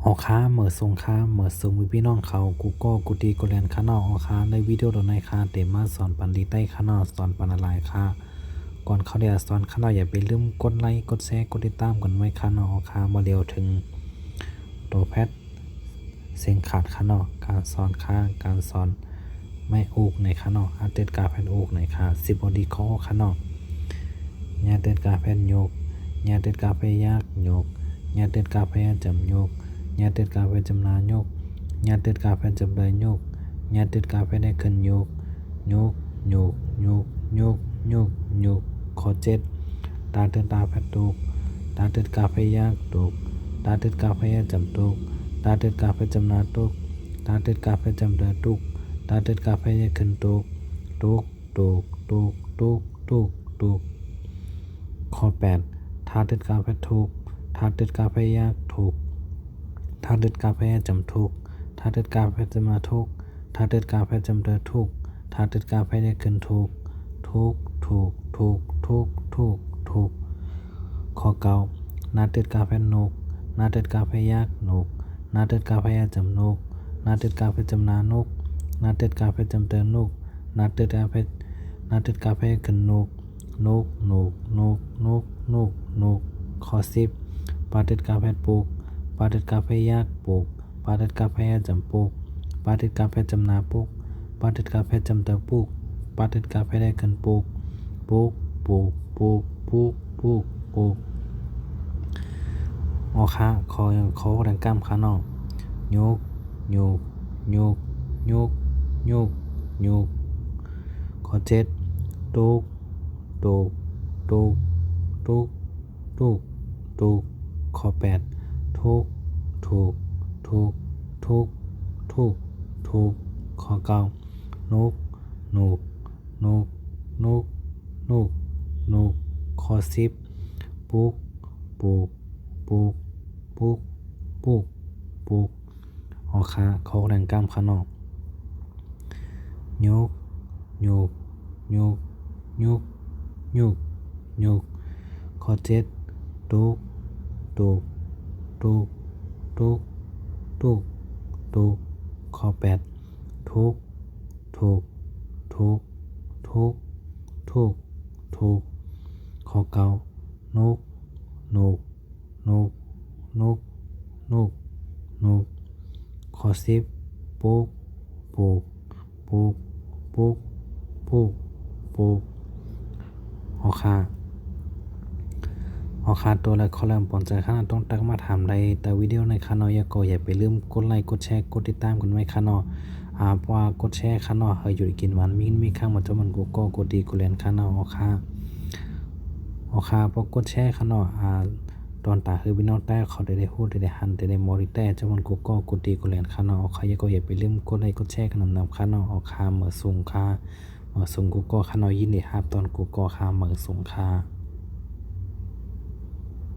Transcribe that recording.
ออค้าเหมือสงค้าเหมือสงวิพี่น้องเขากูก็กูดีกูแลนข้างนอกออค้าในวิดีโอตัวในค้าเต็มมาสอนปันดีใต้ข้างนอกสอนปันอะไรค้าก่อนเขาเดี๋ยวสอนข้างนอกอย่าไปลืมกดไลค์กดแชร์กดติดตามกันไว้ข้างนอกออค้ามาเร็วถึงตัวแพทเสียงขาดข้างนอกการสอนค้าการสอนไม่อูกในข้างนอกอาเตดกาแพนอูกในค้า10บอดีข้อข้างนอกยาเตดกาแพนโยกยาเตดกาแพยากโยกยาเตดกาแพจำโยกnhà tiết cà phê chấm ná nhục nhà tiết cà phê chấm đầy nhục nhà tiết cà phê này cần nhục nhục nhục nhục nhục nhục nhục khó chết ta tiết cà phê tục ta tiết cà phê yak tục ta tiết cà phê chấm tục ta tiết cà phê chấm ná tục ta tiết cà phê chấm đầy tục ta tiết cà phê cần tục tục tục tục tục tục tụcข้อ8ถ้าติดกาแฟถูกถ้าติดกาแฟยากถูกถ้าติดกาแฟจำถูกถ้าติดกาแฟจะมาถูกถ้าติดกาแฟจำเดินถูกถ้าติดกาแฟได้ขึ้นถูกถูกถูกถูกถูกถูกถูกข้อ9นาติดกาแฟนุกนาติดกาแฟยากนุกนาติดกาแฟจำนุกนาติดกาแฟจำนานุกนาติดกาแฟจำเดินนุกนาติดกาแฟขึ้นนุกนุกนุกนุกนุกนุกนุกข้อ10ปาติดกาแฟปลูกปาติดกาแฟยากปลูกปาติดกาแฟจำปลูกปาติดกาแฟจำนาปลูกปาติดกาแฟจำเตอปลูกปาติดกาแฟได้กันปลูกปลูกปลูกปลูกปลูกปลูกปลูกออค้าคอแรงกล้ามขานอกโยกโยกโยกโยกโยกโยกข้อ7ตุกตุกตุกตุกตุกตุกข้อ8ทุกถูกถูกถูกถูกถูกข้อ9นุกนุกนุกนุกนุกนุกข้อ10ปุกปุกปุกปุกปุกปุกออค้าเขาแรงกล้ามขานอกยกยกยกยกยกยกข้อ7ตุกตุกตุกตุกตุกตุกข้อ8ทุกทุกทุกทุกทุกทุกข้อ9นุกนุกนุกนุกนุกนุกข้อ10ปุกปุกปุกปุกปุกปุกออค้าตัวและข้อแรกปอนใจข้าต้องตักมาถามในแต่วิดีโอในคานอยก็อย่าไปลืมกดไลค์กดแชร์กดติดตามกันไว้คานอเพราะว่ากดแชร์คานอเฮยอยู่กินวันมีข้างมาจมันกูก็กดดีกูเรียนคานออค้าพอกดแชร์คานอตอนตาคือพี่น้องแต่เขาได้พูดได้หันได้มอริแต่จมันกูก็กดดีกูเรียนคานออค้าก็อย่าไปลืมกดไลค์กดแชร์กันนำคานอค้าเมื่อส่งค้าเมื่อส่งกูก็คานอยินดีครับตอนกูก็ค้าเมื่อส่งค้า